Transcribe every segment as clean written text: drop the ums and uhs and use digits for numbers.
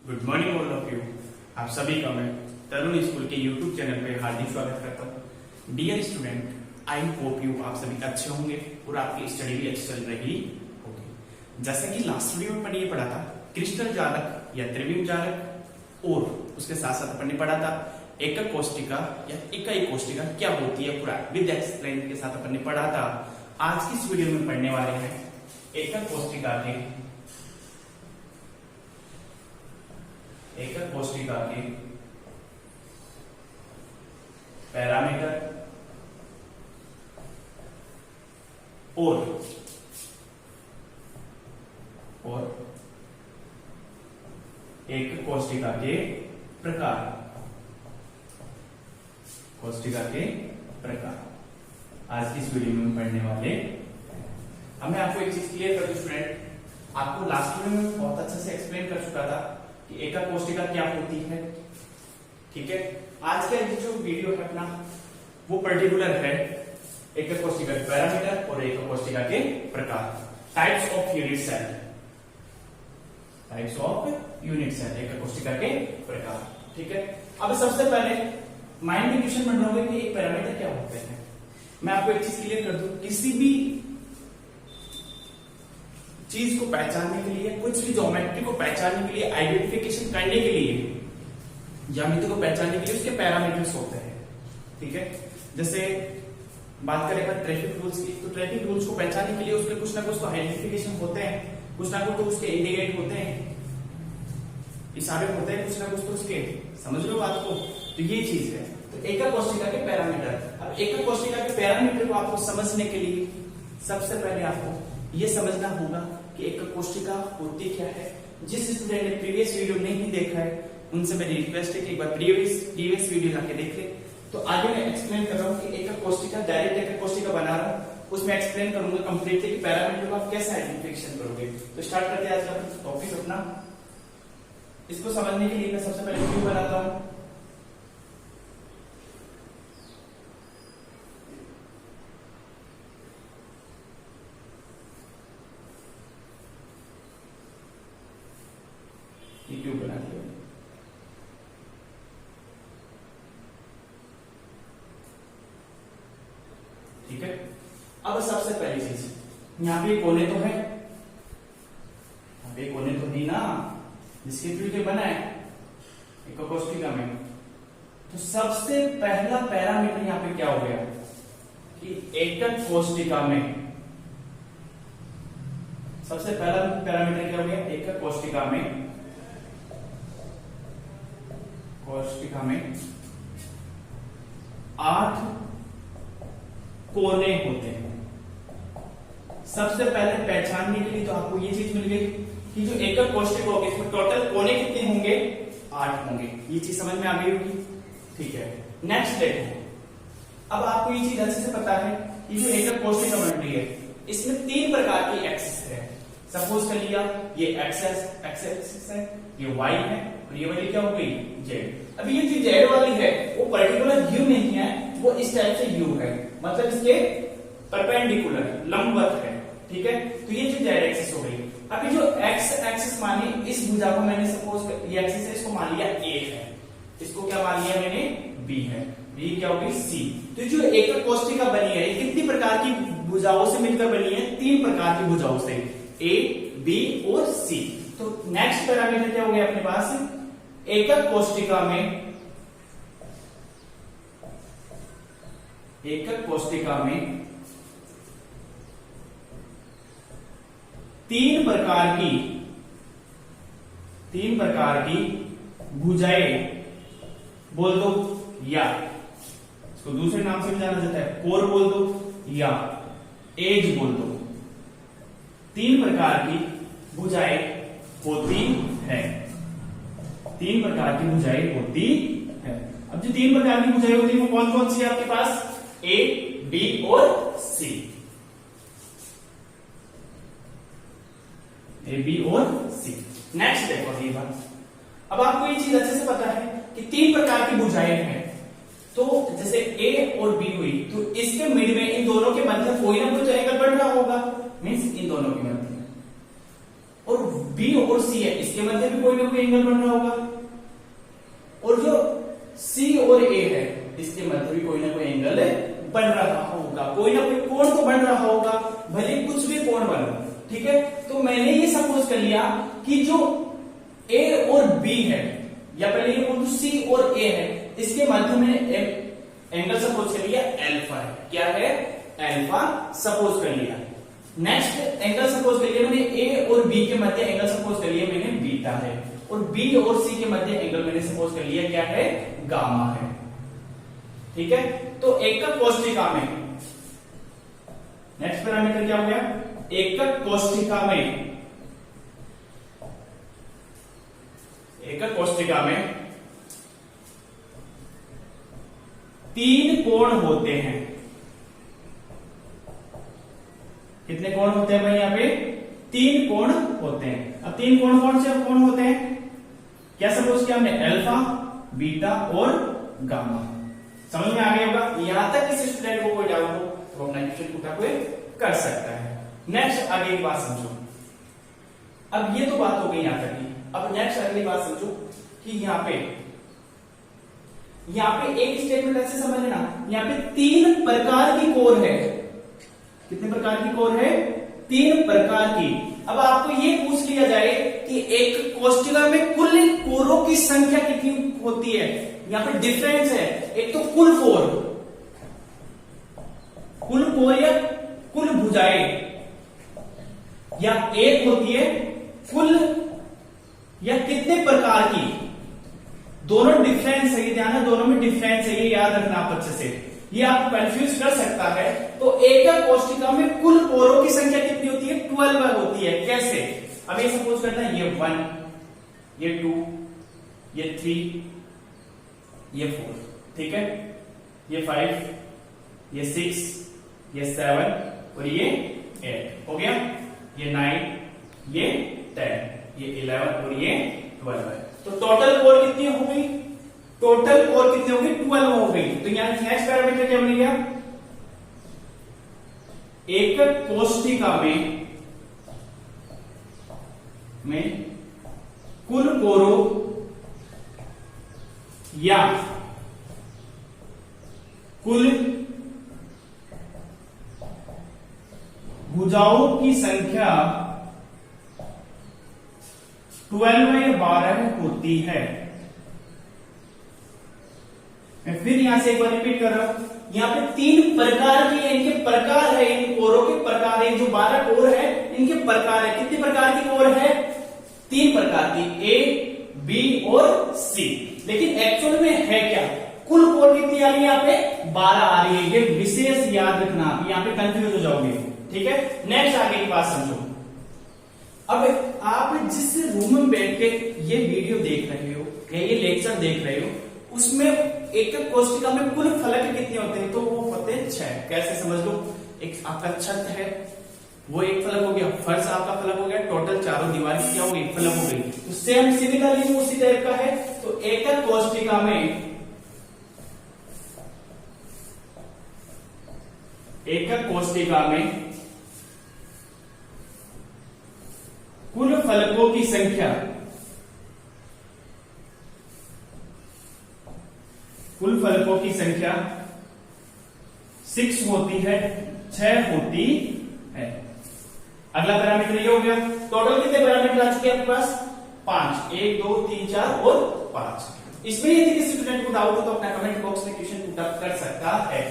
Good morning all of you. आप सभी का मैं तरुण स्कूल के यूट्यूब चैनल पे हार्दिक स्वागत करता हूँ। Dear student, I hope you आप सभी अच्छे होंगे और आपकी स्टडी भी अच्छी चल रही होगी। जैसे कि लास्ट वीडियो में ये पढ़ा था क्रिस्टल जारक या त्रिविम जारक, और उसके साथ साथ अपन ने पढ़ा था एकक कोष्टिका या इकाई कोष्टिका क्या होती है, पूरा विद एक्सप्लेन के साथ अपन ने पढ़ा था। आज की इस वीडियो में पढ़ने वाले हैं एकक कोष्टिका के पैरामीटर और एकक कोष्टिका के प्रकार। आज की इस वीडियो में पढ़ने वाले अब मैं आपको एक चीज क्लियर कर दूं स्टूडेंट, आपको लास्ट वीडियो में बहुत अच्छे से एक्सप्लेन कर चुका था कि एकक कोष्टिका क्या होती है। ठीक है, आज का जो वीडियो है अपना वो पर्टिकुलर है एकक कोष्टिका के पैरामीटर और एकक कोष्टिका के प्रकार, टाइप्स ऑफ यूनिट सेल, एकक कोष्टिका के प्रकार। ठीक है, अब सबसे पहले माइंड में क्वेश्चन बन रहा होगा कि एक पैरामीटर क्या होते हैं। मैं आपको एक चीज क्लियर कर दूं, किसी भी चीज को पहचानने के लिए, कुछ भी ज्योमेट्री को पहचानने के लिए, आइडेंटिफिकेशन करने के लिए, ज्यामिति को पहचानने के लिए उसके पैरामीटर्स होते हैं। ठीक है, जैसे बात करें अगर ट्रैफिक रूल्स की, तो ट्रैफिक रूल्स को पहचानने के लिए उसके कुछ ना कुछ तो आइडेंटिफिकेशन होते हैं, कुछ ना कुछ तो उसके इंडिकेट होते हैं, इशारे होते हैं, कुछ ना कुछ तो उसके, समझ लो बात को। तो ये चीज है तो एकक कोष्टिका के पैरामीटर। अब एकक कोष्टिका के पैरामीटर को आपको समझने के लिए सबसे पहले आपको ये समझना होगा कि एकक कोष्टिका होती क्या है। जिस स्टूडेंट ने प्रीवियस वीडियो नहीं देखा है उनसे मेरी रिक्वेस्ट है कि एक बार प्रीवियस वीडियो जाके देख ले। तो आगे मैं एक्सप्लेन कर रहा हूँ कि एकक कोष्टिका, डायरेक्ट एकक कोष्टिका बना रहा हूँ, उसमें एक्सप्लेन करूंगा कंप्लीटली कि पैरामीटर को आप कैसे आइडेंटिफिकेशन करोगे। तो स्टार्ट करते हैं आज का टॉपिक अपना। इसको समझने के लिए मैं सबसे पहले क्यों बनाता हूँ। क्यों बना दिया, ठीक है। अब सबसे पहली चीज, यहाँ पे कोने तो है, यहाँ पे कोने तो नहीं ना, जिसके थ्रू के बना है एकक कोष्टिका में। तो सबसे पहला पैरामीटर यहाँ पे क्या हो गया कि एकक कोष्टिका में सबसे पहला पैरामीटर क्या हो गया, एकक कोष्टिका में 8 कोने होते हैं। सबसे पहले पहचानने के लिए तो आपको ये चीज मिल गई कि जो एकक कोष्टिका होगी इसमें टोटल कोने कितने होंगे, 8 होंगे। ये चीज समझ में आ गई होगी, ठीक है। नेक्स्ट देखो, अब आपको ये चीज अच्छे से पता है कि जो एकक कोष्टिका बन रही है इसमें 3 प्रकार की एक्सिस है। सपोज कर लिया ये एक्स है, ये वाई है और ये वाली क्या हो गई, जेड। अभी ये जो जेड वाली है वो पर्टिकुलर यू नहीं है, वो इस टाइप से यू है, मतलब इसके परपेंडिकुलर लंबवत है। ठीक है, तो ये जो जेड एक्सिस हो गई। अभी जो एक्स एक्सिस मानी, इस भुजा को मैंने सपोज ये एक्सिस है, इसको मान लिया ए है, इसको क्या मान लिया मैंने, बी है, बी क्या होगी, सी। तो जो एकक कोष्टिका बनी है ये कितनी प्रकार की भुजाओं से मिलकर बनी है, 3 प्रकार की भुजाओं से, ए, बी और सी। तो नेक्स्ट पैरामीटर क्या हो गया अपने पास, एकक कोष्टिका में 3 प्रकार की भुजाएं बोल दो, या इसको दूसरे नाम से भी जाना जाता है, कोर बोल दो या एज बोल दो। 3 प्रकार की भुजाएं होती है, 3 प्रकार की भुजाएं होती है। अब जो 3 प्रकार की भुजाएं होती है वो कौन कौन सी है आपके पास, ए, बी और सी, ए, बी और सी। नेक्स्ट देखो ये बात, अब आपको ये चीज अच्छे से पता है कि 3 प्रकार की भुजाएं हैं। तो जैसे ए और बी हुई तो इसके मिड में इन दोनों के मध्य कोई ना कोई एंगल बढ़ रहा होगा, मींस इन दोनों के मध्य। और बी और सी है, इसके मध्य भी कोई ना कोई एंगल बन रहा होगा, और जो सी और ए है इसके मध्य भी कोई ना कोई एंगल बन रहा होगा, कोई ना कोई कोण तो बन रहा होगा, भले कुछ भी कोण बन। ठीक है, तो मैंने ये सपोज कर लिया कि जो ए और बी है, या पहले ये बोल सी और ए है, इसके मध्य में एंगल सपोज कर लिया अल्फा है। क्या है? अल्फा सपोज कर लिया। नेक्स्ट एंगल सपोज कर लिया मैंने ए और बी के मध्य एंगल सपोज कर लिया मैंने बीटा है, और बी और सी के मध्य एंगल मैंने सपोज कर लिया क्या है? गामा है। ठीक है, तो एकक कोष्ठिका में नेक्स्ट पैरामीटर क्या हो गया? एकक कोष्ठिका में तीन कोण होते हैं। कितने कोण होते हैं भाई? यहां पे तीन कोण होते हैं। अब तीन कोण कौन से कोण होते हैं? क्या सपोज किया हमने? अल्फा, बीटा और गामा। समझ में आ गया होगा। यहां तक किसी स्टूडेंट को कोई डाउट हो तो अपना क्वेश्चन पुट अप कर सकता है। नेक्स्ट आगे की बात समझो। अब ये तो बात हो गई यहां तक की। अब नेक्स्ट अगली बात समझो कि यहाँ पे एक स्टेटमेंट ऐसे समझ लेना, यहाँ पे तीन प्रकार की कोर है। कितने प्रकार की कोर है? तीन प्रकार की। अब आपको ये पूछ लिया जाए कि एक कोष्ठिका में कुल कोरों की संख्या कितनी होती है, यहाँ पे डिफरेंस है। एक तो कुल कोर या कुल भुजाएं, या एक होती है कुल या कितने प्रकार की। दोनों डिफरेंस है, ये ध्यान है, दोनों में डिफरेंस है, ये याद रखना आप अच्छे से। ये आपको कंफ्यूज कर सकता है। तो एकक कोष्ठिका में कुल कोरों की संख्या कितनी होती है? 12 होती है। कैसे? अब ये सपोज करना है ये 1, ये 2, ये 3, ये 4, ठीक है, ये 5, ये 6, ये 7 और ये 8 हो गया। ये 9, ये 10, ये 11 और ये 12 है। तो टोटल कोर कितनी हो गई? टोटल कोर कितनी हो गई? 12 हो गई। तो यहां नेक्स्ट पैरामीटर क्या बन गया? एकक कोष्ठिका में कुल कोरों या कुल भुजाओं की संख्या 12 या 12 होती है। मैं फिर यहां से एक बार रिपीट कर रहा हूं। यहां पे तीन प्रकार के इनके प्रकार है, इन कोरों के प्रकार है। जो 12 कोर है इनके प्रकार है। कितने प्रकार की कोर है? 3 प्रकार की, ए, बी और सी। लेकिन एक्चुअल में है क्या? कुल कोर कितनी आ रही है? यहाँ पे 12 आ रही है। ये विशेष याद रखना, आप यहाँ पे कंफ्यूज हो जाओगे। ठीक है, नेक्स्ट आगे की बात समझो। अब आप जिस रूम में बैठ के ये वीडियो देख रहे हो या ये लेक्चर देख रहे हो, उसमें एकक कोष्ठिका में कुल फलक कितने होते हैं? तो वो होते हैं 6। कैसे समझ लो? एक आपका छत है, वो एक फलक हो गया, फर्श आपका फलक हो गया, टोटल चारों दीवारें क्या हो गई? फलक हो गई। तो सेम सिमिलरली उसी टाइप का है। तो एकक कोष्ठिका में कुल फलकों की संख्या, कुल फलकों की संख्या 6 होती है, 6 होती है। अगला पैरामीटर ये हो गया। टोटल कितने पैरामीटर आ चुके हैं आपके पास? 5। 1, 2, 3, 4 और 5। इसमें यदि किसी स्टूडेंट को डाउट हो तो अपना कमेंट बॉक्स में क्वेश्चन पुट अप कर सकता है।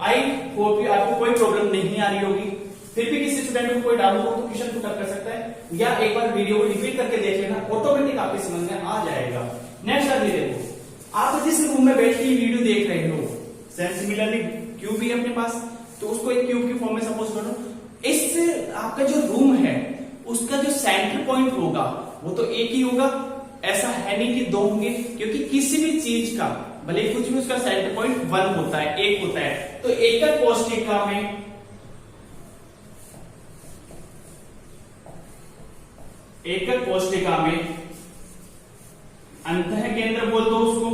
आई होप आपको कोई प्रॉब्लम नहीं आ रही होगी। फिर भी किसी स्टूडेंट को कोई डाउट हो तो क्वेश्चन पुट अप कर सकता है, या एक बार वीडियो को रिपीट करके देख लेना, ऑटोमेटिक आपके समझ में आ जाएगा। नेक्स्ट आगे देखो, आप जिस रूम में बैठ के वीडियो देख रहे हो, सिमिलरली क्यूब भी है अपने पास, तो उसको एक क्यूब की फॉर्म में सपोज करो। इस आपका जो रूम है उसका जो सेंटर पॉइंट होगा वो तो एक ही होगा। ऐसा है नहीं कि 2 होंगे, क्योंकि किसी भी चीज का भले कुछ भी उसका सेंटर पॉइंट 1 होता है, 1 होता है। तो एकक कोष्ठिका में अंतः केंद्र बोल दो उसको,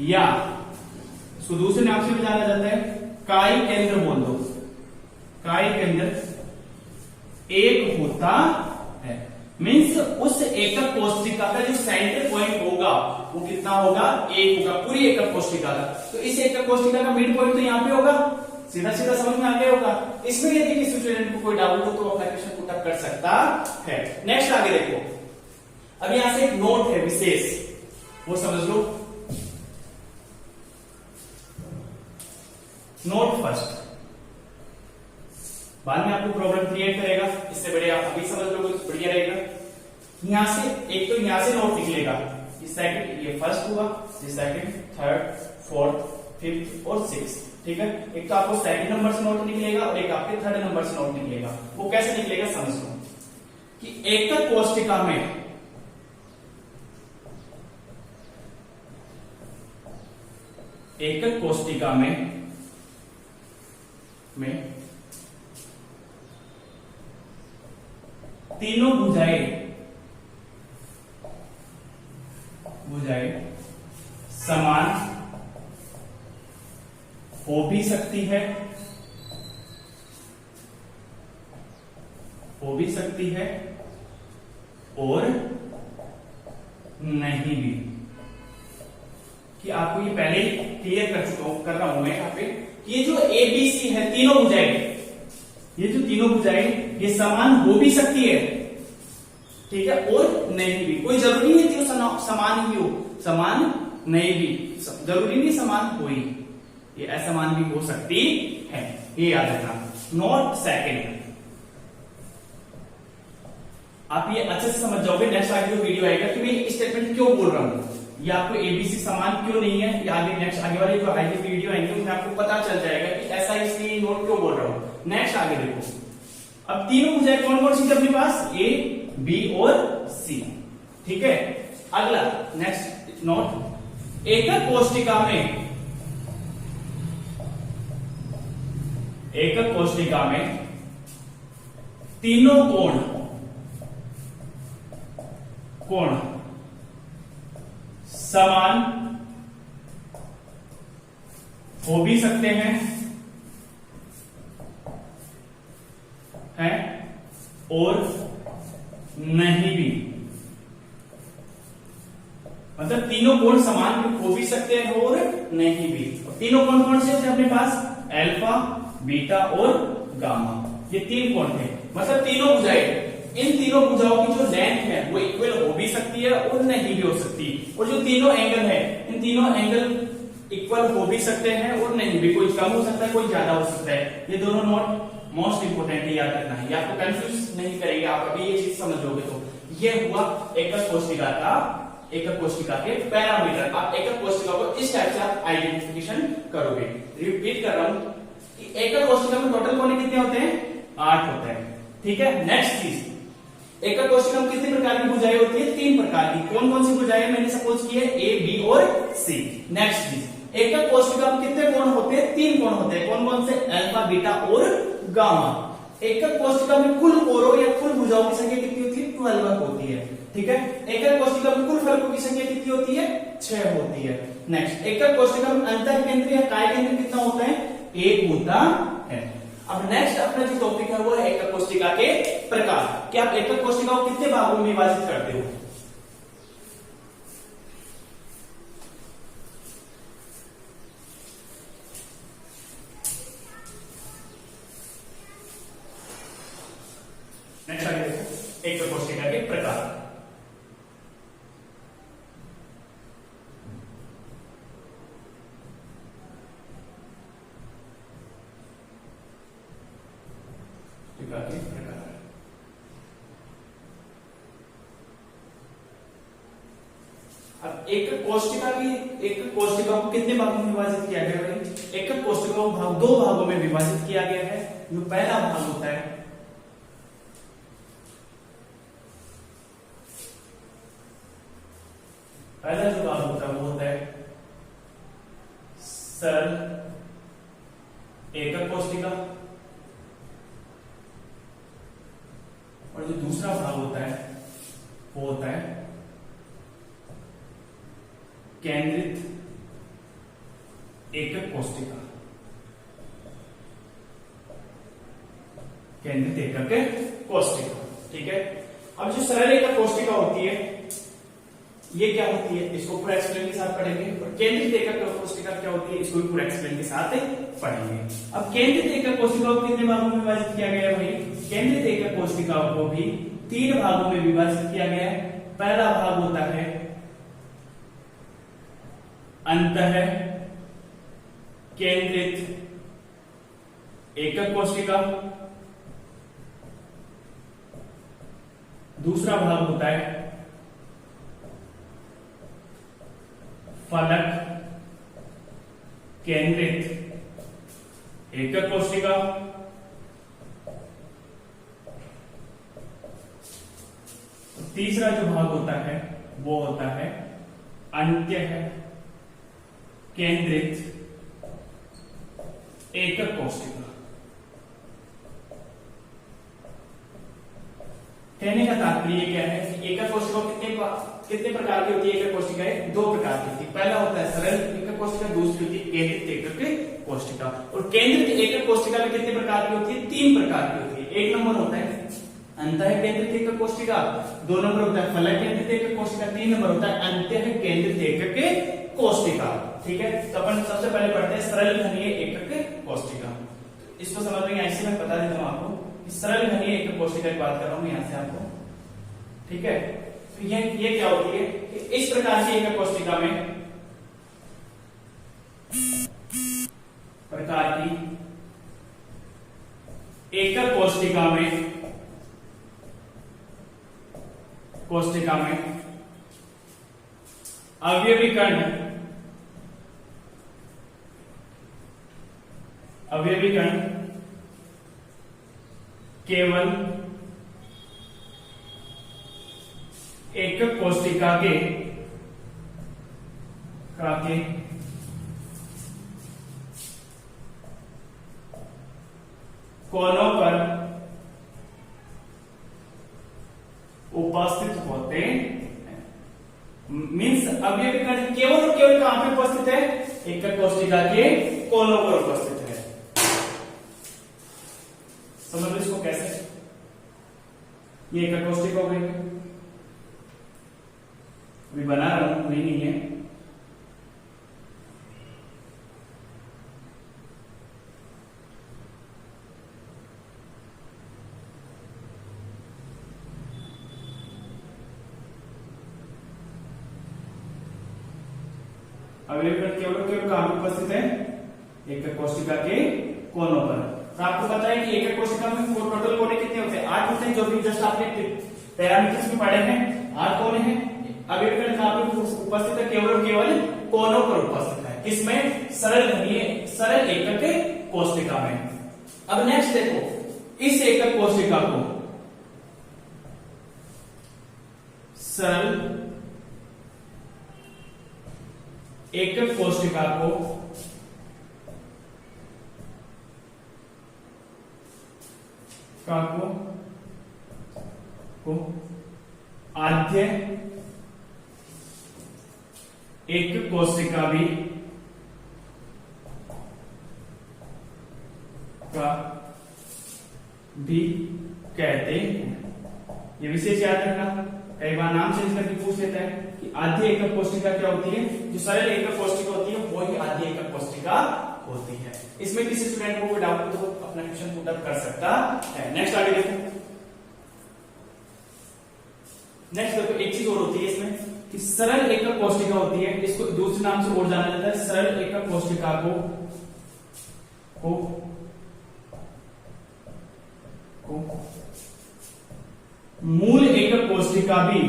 या उसको दूसरे नाम से भी जाना जाता है काई केंद्र बोल दो। काई केंद्र एक होता है। मीन्स उस एकक कोष्टिका का जो सेंटर पॉइंट होगा वो कितना होगा, 1 होगा पूरी एकक कोष्टिका का। तो इस एकक कोष्टिका का मिड पॉइंट तो यहाँ पे होगा, सीधा सीधा समझ में आ गया होगा। इसमें यदि किसी स्टूडेंट को कोई डाउट हो तो अपना क्वेश्चन पुट अप कर सकता है। नेक्स्ट आगे देखो, अब यहां से एक नोट है विशेष, वो समझ लो। नोट फर्स्ट, बाद में आपको प्रॉब्लम क्रिएट करेगा, इससे बड़े आप अभी समझ लोगे तो बढ़िया रहेगा। यहां से एक तो यहां से नोट निकलेगा, ये सेकंड, ये फर्स्ट हुआ, ये सेकंड, थर्ड, फोर्थ, फिफ्थ और सिक्स, ठीक है। एक तो आपको सेकंड नंबर से नोट निकलेगा और एक आपके थर्ड नंबर से नोट निकलेगा। वो कैसे निकलेगा समझ लो कि एकक कोष्टिका में एकक कोष्टिका में तीनों भुजाएं समान हो भी सकती है और नहीं भी। कि आपको ये पहले क्लियर कर रहा हूं मैं यहाँ पे, ये जो ABC है तीनों भुजाएं, ये जो तीनों भुजाएं ये समान हो भी सकती है, ठीक है, और नहीं भी। कोई जरूरी नहीं कि वो समान ही हो, समान नहीं भी जरूरी नहीं समान हो ही, ये असमान भी हो सकती है, ये याद रखना। नोट सेकंड, आप ये अच्छे से समझ जाओगे। नेक्स्ट आगे जो वीडियो आएगा कि मैं स्टेटमेंट क्यों बोल रहा हूं, ये आपको ABC समान क्यों नहीं है, ये आगे नेक्स्ट आगे वाली जो आगे की वीडियो आएंगे उसमें आपको पता चल जाएगा कि ऐसा इसलिए नोट क्यों बोल रहा हूं। नेक्स्ट आगे देखो, अब तीनों भुजाएं कौन कौन सी अपने पास, A, B और C, ठीक है। अगला नेक्स्ट नोट, एकक कोष्टिका में तीनों कोण समान हो भी सकते हैं और नहीं भी। मतलब तीनों कोण समान हो भी सकते हैं और नहीं भी। तीनों कोण कौन से थे अपने पास, अल्फा, बीटा और गामा, ये तीन कोण थे। मतलब तीनों भुजाएं, इन तीनों भुजाओं की जो लेंथ है वो इक्वल हो भी सकती है और नहीं भी हो सकती। और जो तीनों एंगल है, इन तीनों एंगल इक्वल हो भी सकते हैं और नहीं भी, कोई कम हो सकता है कोई ज्यादा हो सकता है। ये दोनों नोट मोस्ट इंपोर्टेंट है, याद रखना है, ये आपको कंफ्यूज नहीं करेगा, आप अभी ये चीज समझोगे तो। ये हुआ एकक कोष्टिका के पैरामीटर। आप एकक कोष्टिका को इस टाइप से आप आइडेंटिफिकेशन करोगे। रिपीट कर रहा हूं कि एकक कोष्टिका में टोटल कोण कितने होते हैं, 8 होते हैं, ठीक है। नेक्स्ट चीज, एकक कोष्टिका में कितने प्रकार की भुजाएं होती है, 3 प्रकार की। कौन कौन सी भुजाएं मैंने सपोज की है, A, B और C। नेक्स्ट चीज, एकक कोष्टिका में कितने कोण होते हैं, 3 कोण होते हैं। कौन कौन से, अल्फा, बीटा और गामा। एकक कोष्टिका में कुल कोरों या कुल भुजाओं की संख्या कितनी होती है, 12 होती है, ठीक है। एकक कोष्टिका में कुल फलकों की संख्या कितनी होती है, 6 होती है। नेक्स्ट, एकक कोष्टिका में अंतः केंद्र या काय केंद्र कितना होता है, 1 होता है। अब नेक्स्ट अपना जो टॉपिक है वो है एकक कोष्टिका के प्रकार, कि आप एकक कोष्टिका को कितने भागों में विभाजित करते हो। नेक्स्ट आगे देखो, एकक कोष्टिका के प्रकार। अब एकक कोष्टिका को कितने भागों में विभाजित किया गया है, एकक कोष्टिका को 2 भागों में विभाजित किया गया है। जो पहला भाग होता है, पहला जो भाग होता है वो होता है सरल एकक कोष्टिका, और जो दूसरा भाग होता है वो होता है केंद्रित एकक कोष्टिका। केंद्रित एकक कोष्टिका, ठीक है। अब जो सरल एकक कोष्टिका होती है ये क्या होती है, इसको पूरा एक्सप्लेन के साथ पढ़ेंगे। और केंद्रित एकक कोशिका क्या होती है, इसको भी पूरा एक्सप्लेन के साथ पढ़ेंगे। अब केंद्रित एकक कोशिकाओं को कितने भागों में विभाजित किया गया है भाई, केंद्रित एकक कोशिकाओं को भी 3 भागों में विभाजित किया गया है। पहला भाग होता है अंतः केंद्रित एकक कोशिका, दूसरा भाग होता है फलक केंद्रित एकक कोशिका, तीसरा जो भाग होता है वो होता है अंत्य केंद्रित एकक कोशिका। कहने का तात्पर्य क्या है कि एकक कोशिका कितने प्रकार की होती है, एकक कोशिकाएं 2 प्रकार की होती है। पहला होता है सरल एकक कोशिका, दूसरी होती है केंद्रित एकक कोशिका। और केंद्रित एकक कोशिका में कितने प्रकार की होती है, 3 प्रकार की होती है। 1 नंबर होता है अंतः केंद्रित एकक कोशिका, 2 नंबर होता है फलक केंद्रित एकक कोशिका, 3 नंबर होता है अंत्य केंद्रित एकक कोशिका। ठीक है, तो अपन सबसे पहले पढ़ते हैं सरल घनीय एकक कोशिका। इसको समझ में ऐसे मैं बता देता हूं आपको, सरल घनीय एकक कोशिका की बात कर रहा हूं यहां से आपको। ठीक है, तो ये क्या होती है कि इस प्रकार की एकक कोशिका में प्रकार की एकक कोशिका में अवयवी कण केवल एकक कोशिका के कोनों पर उपस्थित होते हैं। मीन्स अवयवी कण केवल और केवल कहां पे उपस्थित है, एकक कोशिका के कोनों पर उपस्थित है। समझ लो इसको कैसे, ये एकक कोशिका हो गई, अभी बना रहा हूं, नहीं है। अवयवी कण केवल कहां पर उपस्थित है, एकक कोशिका के कोनों पर। तो आपको पता है कि एकक कोशिका में टोटल कोने कितने होते हैं, 8 होते हैं, जो भी जस्ट आपने पैरामीटर्स में पढ़े हैं। 8 कोने हैं। अवयवी कण कहां पर उपस्थित है, केवल और केवल कोनों पर उपस्थित है। किसमें, सरल एकक कोशिका में। अब नेक्स्ट देखो, इस एकक कोशिका को सरल एकक कोशिका को आद्य एकक कोशिका भी कहते हैं। ये विशेष याद रखना, कई बार नाम चेंज करके पूछ लेता है कि आद्य एकक कोशिका क्या होती है। जो सरल एकक कोशिका होती है वही आद्य एकक कोशिका होती है। इसमें किसी स्टूडेंट को कोई डाउट हो तो अपना क्वेश्चन पुट अप कर सकता है। नेक्स्ट आगे देखो, नेक्स्ट देखो एक चीज और होती है इसमें कि सरल एकक कोशिका होती है, इसको दूसरे नाम से और जाना जाता है। सरल एकक कोशिका को मूल एकक कोशिका भी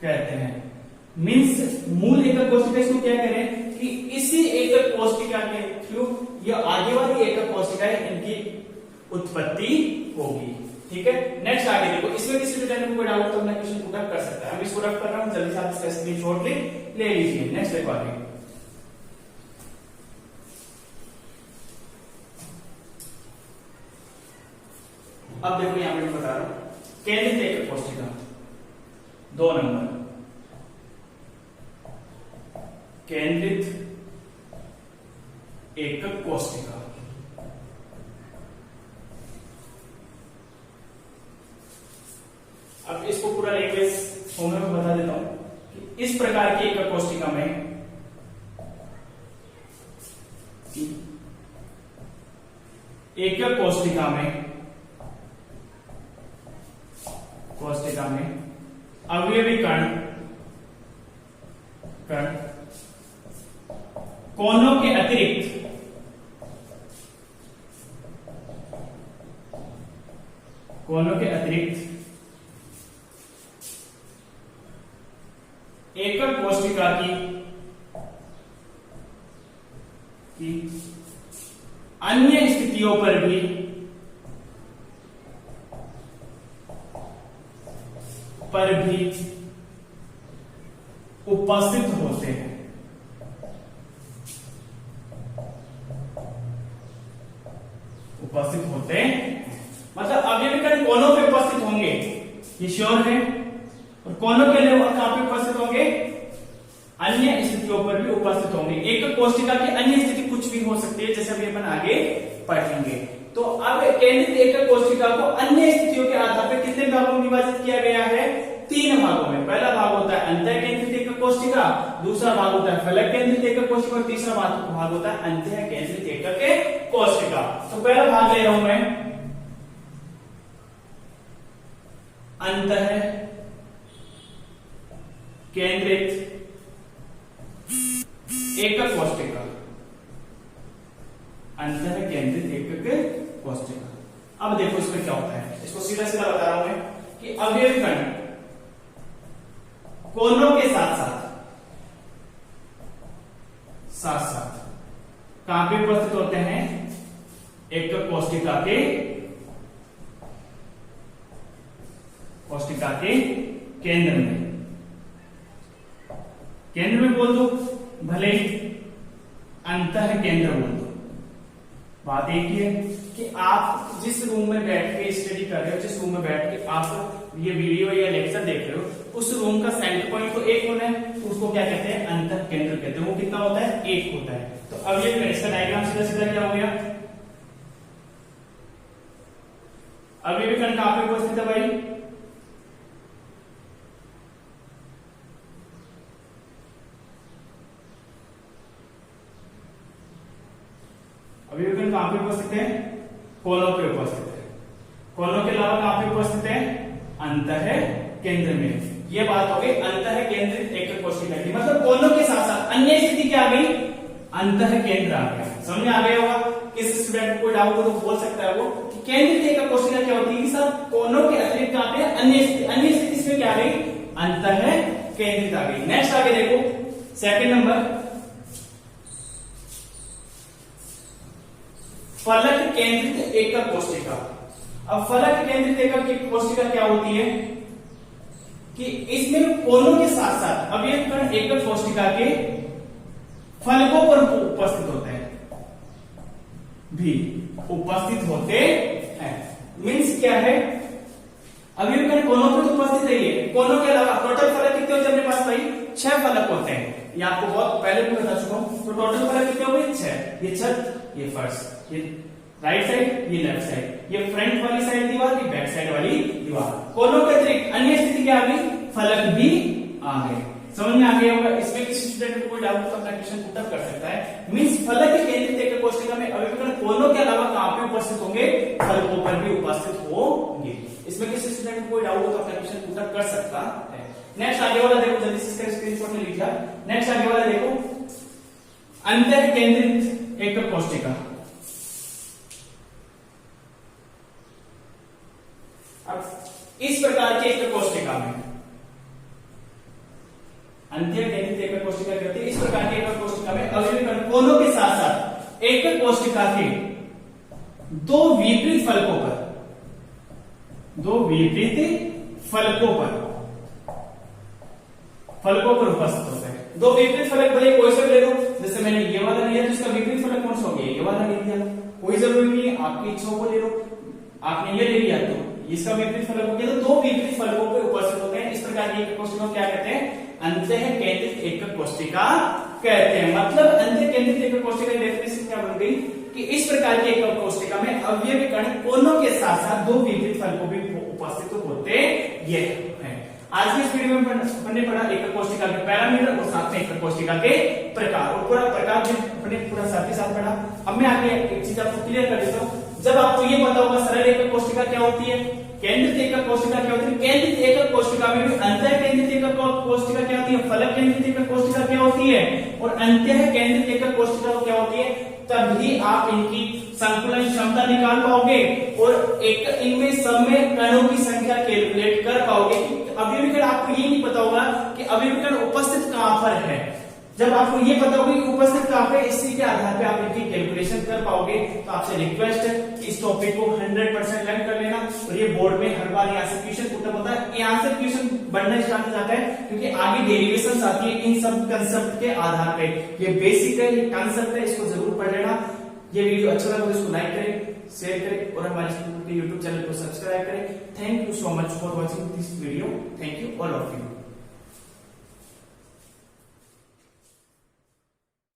कहते हैं। मीन्स मूल एकक कोशिका, इसको क्या कह रहे हैं कि इसी एकक कोशिका के थ्रू ये आगे वाली एकक कोशिकाएं इनकी उत्पत्ति होगी। ठीक है, नेक्स्ट आगे देखो, इसमें किसी स्टूडेंट को कोई डाउट तो अपना क्वेश्चन पुट अप कर सकता है। हम इसको रख कर रहा हूं, जल्दी से आप इसका स्क्रीनशॉट ले लीजिए। नेक्स्ट देखो आगे, अब देखो यहां पे मैं बता रहा हूं केंद्रित एकक कोशिका 2 नंबर, केंद्रित एकक कोष्टिका। अब इसको पूरा लैंग्वेज फॉर्म में बता देता हूं कि इस प्रकार की एकक कोष्टिका में एकक कोष्टिका में अवयवी कण कोनों के अतिरिक्त एकक कोष्टिका की अन्य स्थितियों पर भी उपस्थित होते हैं। मतलब अवयवी कण कोनों पे उपस्थित होंगे, ये श्योर है। और कोनों के लिए कहां पे उपस्थित होंगे? अन्य स्थितियों पर भी उपस्थित होंगे। एकक कोष्टिका की अन्य स्थिति कुछ भी हो सकती है, जैसे अभी अपन आगे पढ़ेंगे। तो अब केंद्रित एकक कोष्टिका को अन्य स्थितियों के आधार पर कितने भागों में विभाजित किया गया है? 3 भागों में। पहला भाग होता है अंतः केंद्रित एकक कोष्टिका, दूसरा भाग होता है फलक केंद्रित एकक कोष्टिका और तीसरा भाग होता है अंतः केंद्रित एकक कोष्टिका। तो पहला भाग ले रहा हूं मैं अंतः केंद्रित एकक कोष्टिका। अंतः केंद्रित एकक कोष्टिका। अब देखो इसमें क्या होता है, इसको सीधा सीधा बता रहा हूं मैं कि अवयवी कण कोनों के साथ साथ कहां पे उपस्थित होते हैं? एकक कोष्टिका के केंद्र में बोल दो, भले ही अंतः केंद्र बोल दो। बात एक ही है कि आप जिस रूम में बैठ के स्टडी कर रहे हो, जिस रूम में बैठ के आप ये वीडियो या लेक्चर देख रहे हो, उस रूम का सेंटर पॉइंट तो एक होना है, तो उसको क्या कहते हैं? अंतः केंद्र कहते हैं। वो कितना होता है? 1 होता है। तो अब ये इसका डायग्राम सीधा सीधा क्या हो गया? अवयवी कण कहां पे उपस्थित है भाई? अवयवी कण कहां पे उपस्थित है? कोनों पे उपस्थित है। कोनों के अलावा कहां पे उपस्थित है? अंतः केंद्र में। ये बात हो गई अंतः केंद्रित एकक कोष्टिका की। मतलब कोनों के साथ साथ अन्य स्थिति क्या आ गई? अंतः केंद्र आ गया। समझ में आ गया होगा। किस स्टूडेंट को डाउट हो तो बोल सकता है वो कि केंद्रित एकक कोष्टिका क्या होती है? सर कोनों के अतिरिक्त कहां पे? अन्य स्थिति इसमें क्या आ गई? अंतः केंद्रित आ गई। नेक्स्ट आगे देखो, सेकंड नंबर फलक केंद्रित एकक कोष्टिका। अब फलक केंद्रित एकक कोष्टिका क्या होती है कि इसमें कोनों के साथ साथ अवयवी कण एकक कोष्टिका के फलकों पर उपस्थित होते हैं, मीन्स क्या है? अवयवी कण कोनों पर उपस्थित है। कोनों के अलावा टोटल फलक कितने होते हैं अपने पास भाई? 6 फलक होते हैं। ये आपको बहुत पहले भी बता चुका हूं। तो टोटल फलक कितने हो गए? 6। ये छत, ये फर्श, ये राइट साइड, ये लेफ्ट साइड, ये फ्रंट वाली साइड दीवार, ये बैक साइड वाली दीवार। कोनों के अतिरिक्त अन्य स्थिति क्या आ गई? फलक भी आ गए। समझ में आ गया होगा। इसमें किसी स्टूडेंट को कोई डाउट तो अपना क्वेश्चन पुट अप कर सकता है। मींस फलक केंद्रित एकक कोष्टिका में अवयवी कण कोनों के अलावा कहां पे उपस्थित होंगे? फलकों पर भी उपस्थित होंगे। इसमें किसी स्टूडेंट को कोई डाउट हो तो अपना क्वेश्चन पुट अप कर सकता है। नेक्स्ट आगे वाला देखो, जल्दी से इसका स्क्रीनशॉट में लिखिए। नेक्स्ट आगे वाला देखो, अंतः केंद्रित एकक कोष्टिका। इस प्रकार के एकक कोष्टिका में अंत्य केंद्रित एकक कोष्टिका कहते हैं। इस प्रकार के एकक कोष्टिका में अवयवी कण कोनों के साथ साथ एकक कोष्टिका के दो विपरीत फलकों पर उपस्थित होते हैं। दो विपरीत फलक भले कोई से ले लो, जैसे मैंने ये वाला लिया तो इसका विपरीत फलक कौन सा हो गया? ये वाला ले लिया। कोई जरूरी नहीं है, आपकी इच्छा को ले लो। आपने ये ले लिया तो इसका विपरीत फलक हो गया। तो दो विपरीत फलकों पर उपस्थित होते हैं। इस प्रकार की एकक कोष्टिका क्या कहते हैं? अंतः केंद्रित एकक कोष्टिका कहते हैं। मतलब अंत्य केंद्रित एकक कोशिका की डेफिनेशन क्या बन गई कि इस प्रकार के एकक कोशिका में अवयवी कण कोनों के साथ साथ दो विपरीत फलकों भी उपस्थित होते ये हैं। आज की इस वीडियो में हमने पढ़ा एकक कोशिका के पैरामीटर और साथ में एकक कोशिका के प्रकार, और पूरा प्रकार भी अपने पूरा साथ ही साथ पढ़ा। अब मैं आगे एक चीज आपको क्लियर कर देता हूँ। जब आपको ये पता होगा सरल एकक कोशिका क्या होती है, केंद्रित एकक कोशिका क्या होती है, केंद्रित एकक कोशिका में भी अंतः केंद्रित एकक कोशिका क्या होती है, फलक केंद्रित एकक कोशिका क्या होती है और अंतः केंद्रित एकक कोशिका क्या होती है, तभी आप इनकी संकुलन क्षमता निकाल पाओगे और एक इनमें सब में कणों की संख्या कैलकुलेट कर पाओगे। अवयवी कण आपको ये नहीं पता होगा कि अवयवी कण उपस्थित कहां पर है। जब आपको ये पता होगा कि उपस्थित कहां पे, इसी के आधार पे आप इनकी कैलकुलेशन कर पाओगे। तो आपसे रिक्वेस्ट है कि इस टॉपिक को 100% लर्न कर लेना, और ये बोर्ड में हर बार यहाँ से क्वेश्चन पुटअप होता है, यहाँ से क्वेश्चन बढ़ना स्टार्ट हो जाता है क्योंकि आगे डेरिवेशंस आती है इन सब कंसेप्ट के आधार पे। ये बेसिक है, ये कंसेप्ट है, इसको जरूर पढ़ लेना। ये वीडियो अच्छा लगा तो इसको लाइक करें, शेयर करें और हमारे यूट्यूब चैनल को सब्सक्राइब करें। Thank you so much for watching this video. Thank you all of you.